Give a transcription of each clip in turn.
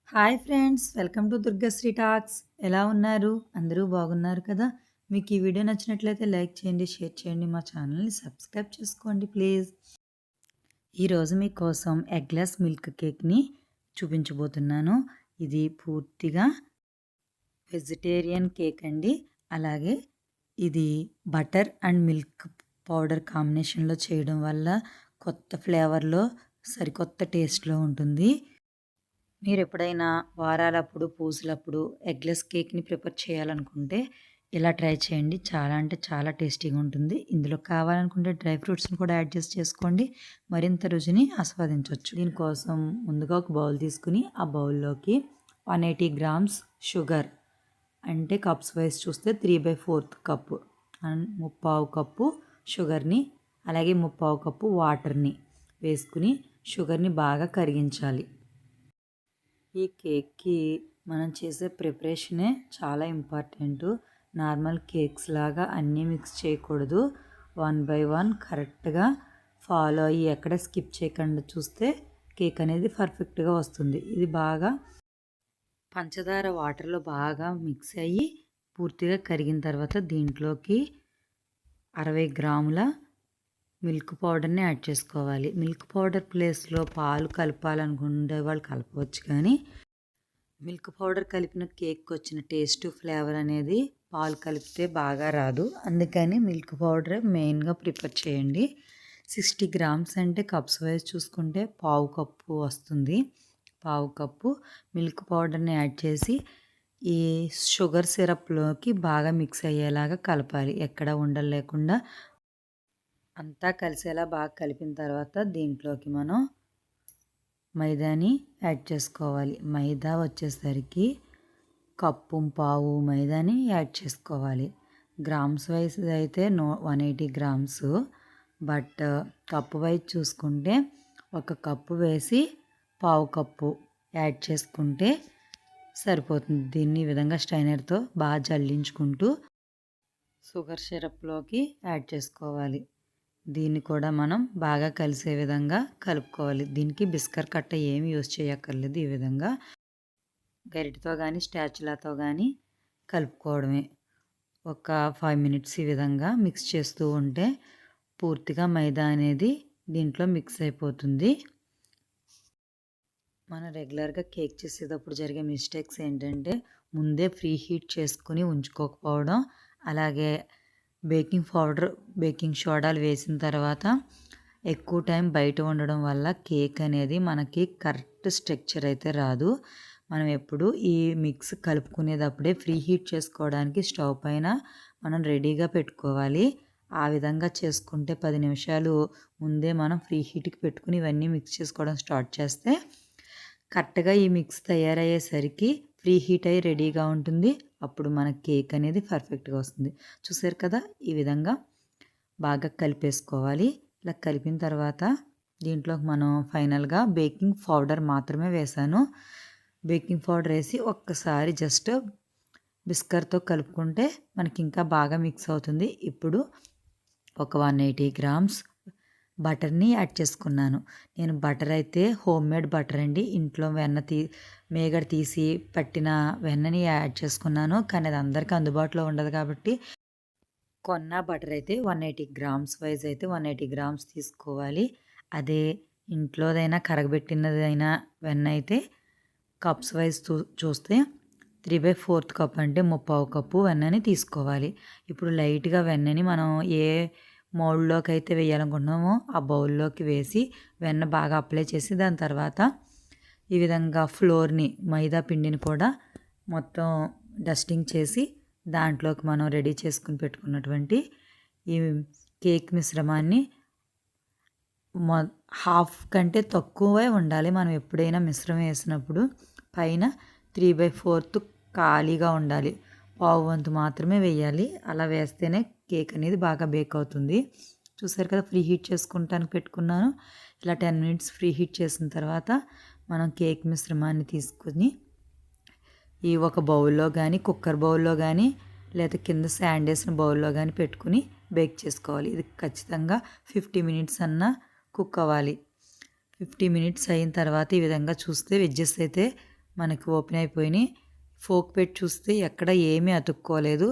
Hi friends, welcome to Durgasri talks. ఎలా ఉన్నారు? అందరూ బాగున్నారు కదా? మీకు ఈ వీడియో నచ్చినట్లయితే లైక్ చేయండి, షేర్ చేయండి, మా ఛానల్ని సబ్స్క్రైబ్ చేసుకోండి ప్లీజ్. ఈరోజు మీకోసం ఎగ్లెస్ మిల్క్ కేక్ని చూపించబోతున్నాను. ఇది పూర్తిగా వెజిటేరియన్ కేక్ అండి. అలాగే ఇది బటర్ అండ్ మిల్క్ పౌడర్ కాంబినేషన్లో చేయడం వల్ల కొత్త ఫ్లేవర్లో సరికొత్త టేస్ట్లో ఉంటుంది. మీరు ఎప్పుడైనా వారాలప్పుడు, పూజలప్పుడు ఎగ్లెస్ కేక్‌ని ప్రిపేర్ చేయాలనుకుంటే ఇలా ట్రై చేయండి. చాలా అంటే చాలా టేస్టీగా ఉంటుంది. ఇందులో కావాలనుకుంటే డ్రై ఫ్రూట్స్‌ని కూడా యాడ్ చేసి చేసుకోండి. మరింత రుచిని ఆస్వాదించొచ్చు. దీనికోసం ముందుగా ఒక బౌల్ తీసుకుని ఆ బౌల్‌లోకి 180 గ్రామ్స్ షుగర్, అంటే కప్స్ వైస్ చూస్తే 3/4 కప్పు అండ్ 3/4 కప్పు షుగర్‌ని, అలాగే 3/4 కప్పు వాటర్‌ని వేసుకుని షుగర్‌ని బాగా కరిగించాలి. ఈ కేక్కి మనం చేసే ప్రిపరేషనే చాలా ఇంపార్టెంటు. నార్మల్ కేక్స్ లాగా అన్నీ మిక్స్ చేయకూడదు. 1 బై 1 కరెక్ట్గా ఫాలో అయ్యి ఎక్కడ స్కిప్ చేయకుండా చూస్తే కేక్ అనేది పర్ఫెక్ట్గా వస్తుంది. ఇది బాగా పంచదార వాటర్లో బాగా మిక్స్ అయ్యి పూర్తిగా కరిగిన తర్వాత దీంట్లోకి 60 గ్రాముల మిల్క్ పౌడర్ని యాడ్ చేసుకోవాలి. మిల్క్ పౌడర్ ప్లేస్లో పాలు కలపాలనుకునే వాళ్ళు కలపవచ్చు, కానీ మిల్క్ పౌడర్ కలిపిన కేక్ వచ్చిన టేస్ట్, ఫ్లేవర్ అనేది పాలు కలిపితే బాగా రాదు. అందుకని మిల్క్ పౌడర్ మెయిన్గా ప్రిపేర్ చేయండి. 60 గ్రామ్స్ అంటే కప్స్ వైజ్ చూసుకుంటే పావు కప్పు వస్తుంది. పావు కప్పు మిల్క్ పౌడర్ని యాడ్ చేసి ఈ షుగర్ సిరప్లోకి బాగా మిక్స్ అయ్యేలాగా కలపాలి. ఎక్కడ ఉండలు లేకుండా అంతా కలిసేలా బాగా కలిపిన తర్వాత దీంట్లోకి మనం మైదాని యాడ్ చేసుకోవాలి. మైదా వచ్చేసరికి కప్పు పావు మైదాని యాడ్ చేసుకోవాలి. గ్రామ్స్ వైజ్ అయితే 180 గ్రామ్స్, బట్ కప్పు వైజ్ చూసుకుంటే ఒక కప్పు వేసి పావు కప్పు యాడ్ చేసుకుంటే సరిపోతుంది. దీన్ని ఈ విధంగా స్ట్రైనర్తో బాగా జల్లించుకుంటూ షుగర్ సిరప్లోకి యాడ్ చేసుకోవాలి. దీన్ని కూడా మనం బాగా కలిసే విధంగా కలుపుకోవాలి. దీనికి బిస్కర్ కట్ట ఏమి యూజ్ చేయక్కర్లేదు. ఈ విధంగా గరిటతో కానీ స్టాచులాతో కానీ కలుపుకోవడమే. ఒక 5 మినిట్స్ ఈ విధంగా మిక్స్ చేస్తూ ఉంటే పూర్తిగా మైదా అనేది దీంట్లో మిక్స్ అయిపోతుంది. మనం రెగ్యులర్గా కేక్ చేసేటప్పుడు జరిగే మిస్టేక్స్ ఏంటంటే ముందే ప్రీ హీట్ చేసుకుని ఉంచుకోకపోవడం, అలాగే బేకింగ్ సోడాలు వేసిన తర్వాత ఎక్కువ టైం బయట ఉండడం వల్ల కేక్ అనేది మనకి కరెక్ట్ స్ట్రక్చర్ అయితే రాదు. మనం ఎప్పుడు ఈ మిక్స్ కలుపుకునేటప్పుడే ప్రీ హీట్ చేసుకోవడానికి స్టవ్ పైన మనం రెడీగా పెట్టుకోవాలి. ఆ విధంగా చేసుకుంటే 10 నిమిషాలు ముందే మనం ప్రీ హీట్కి పెట్టుకుని ఇవన్నీ మిక్స్ చేసుకోవడం స్టార్ట్ చేస్తే కరెక్ట్గా ఈ మిక్స్ తయారయ్యేసరికి ప్రీ హీట్ అయ్యి రెడీగా ఉంటుంది. అప్పుడు మన కేక్ అనేది పర్ఫెక్ట్గా వస్తుంది. చూసారు కదా, ఈ విధంగా బాగా కలిపేసుకోవాలి. ఇలా కలిపిన తర్వాత దీంట్లోకి మనం ఫైనల్గా బేకింగ్ పౌడర్ మాత్రమే వేసాను. బేకింగ్ పౌడర్ వేసి ఒక్కసారి జస్ట్ బిస్కర్తో కలుపుకుంటే మనకి ఇంకా బాగా మిక్స్ అవుతుంది. ఇప్పుడు ఒక 180 గ్రామ్స్ బటర్ని యాడ్ చేసుకున్నాను. నేను బటర్ అయితే హోమ్ మేడ్ బటర్ అండి. ఇంట్లో మేగడ తీసి పట్టిన వెన్నని యాడ్ చేసుకున్నాను. కానీ అది అందరికీ అందుబాటులో ఉండదు కాబట్టి కొన్న బటర్ అయితే 180 గ్రామ్స్ వైజ్ అయితే 180 గ్రామ్స్ తీసుకోవాలి. అదే ఇంట్లోదైనా కరగబెట్టినదైనా వెన్న అయితే కప్స్ వైజ్ చూస్తే 3/4 కప్ అంటే 3/4 కప్పు వెన్నని తీసుకోవాలి. ఇప్పుడు లైట్గా వెన్నని మనం ఏ మౌల్డ్లోకి అయితే వేయాలనుకుంటున్నామో ఆ బౌల్లోకి వేసి వెన్న బాగా అప్లై చేసి దాని తర్వాత ఈ విధంగా మైదా పిండిని కూడా మొత్తం డస్టింగ్ చేసి దాంట్లోకి మనం రెడీ చేసుకుని పెట్టుకున్నటువంటి ఈ కేక్ మిశ్రమాన్ని హాఫ్ కంటే తక్కువే ఉండాలి. మనం ఎప్పుడైనా మిశ్రమం వేసినప్పుడు పైన 3/4 ఖాళీగా ఉండాలి. పావు వంతు మాత్రమే వేయాలి. అలా వేస్తేనే కేక్ అనేది బాగా బేక్ అవుతుంది. చూసారు కదా, ఫ్రీ హీట్ చేసుకుంటానికి పెట్టుకున్నాను. ఇలా 10 మినిట్స్ ఫ్రీ హీట్ చేసిన తర్వాత మనం కేక్ మిశ్రమాన్ని తీసుకుని ఈ ఒక బౌల్లో కానీ, కుక్కర్ బౌల్లో కానీ, లేదా కింద శాండ్ వేసిన బౌల్లో కానీ పెట్టుకుని బేక్ చేసుకోవాలి. ఇది ఖచ్చితంగా 50 మినిట్స్ అన్నా కుక్ అవ్వాలి. 50 మినిట్స్ అయిన తర్వాత ఈ విధంగా చూస్తే వెజ్జెస్ అయితే మనకి ఓపెన్ అయిపోయినాయి. ఫోక్ పెట్టి చూస్తే ఎక్కడ ఏమీ అతుక్కోలేదు.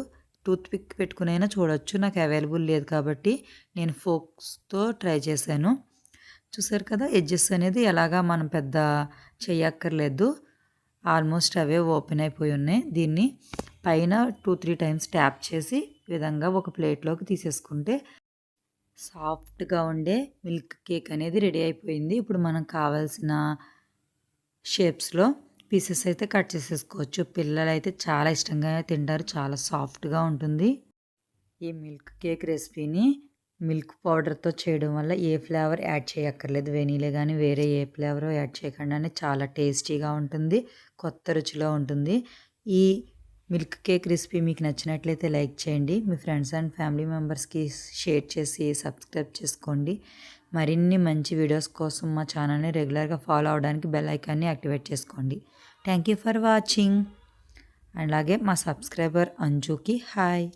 టూత్ పిక్ పెట్టుకునైనా చూడొచ్చు. నాకు అవైలబుల్ లేదు కాబట్టి నేను ఫోక్స్‌తో ట్రై చేశాను. చూసారు కదా ఎడ్జెస్ అనేది ఎలాగా మనం పెద్ద చెయ్యక్కర్లేదు. ఆల్మోస్ట్ అవే ఓపెన్ అయిపోయి ఉన్నాయి. దీన్ని పైన 2-3 టైమ్స్ ట్యాప్ చేసి ఈ విధంగా ఒక ప్లేట్లోకి తీసేసుకుంటే సాఫ్ట్గా ఉండే మిల్క్ కేక్ అనేది రెడీ అయిపోయింది. ఇప్పుడు మనం కావాల్సిన షేప్స్లో పీసెస్ అయితే కట్ చేసేసుకోవచ్చు. పిల్లలు అయితే చాలా ఇష్టంగా తింటారు. చాలా సాఫ్ట్గా ఉంటుంది. ఈ మిల్క్ కేక్ రెసిపీని మిల్క్ పౌడర్తో చేయడం వల్ల ఏ ఫ్లేవర్ యాడ్ చేయక్కర్లేదు. వెనీలా కానీ వేరే ఏ ఫ్లేవర్ యాడ్ చేయకుండానే చాలా టేస్టీగా ఉంటుంది. కొత్త రుచిలో ఉంటుంది. ఈ మిల్క్ కేక్ రెసిపీ మీకు నచ్చినట్లయితే లైక్ చేయండి. మీ ఫ్రెండ్స్ అండ్ ఫ్యామిలీ మెంబర్స్కి షేర్ చేసి సబ్స్క్రైబ్ చేసుకోండి. మరిన్ని మంచి వీడియోస్ కోసం మా ఛానల్ని రెగ్యులర్గా ఫాలో అవడానికి బెల్ ఐకాన్ని యాక్టివేట్ చేసుకోండి. Thank you for watching. అలాగే మా సబ్స్క్రైబర్ అంజుకి హాయ్.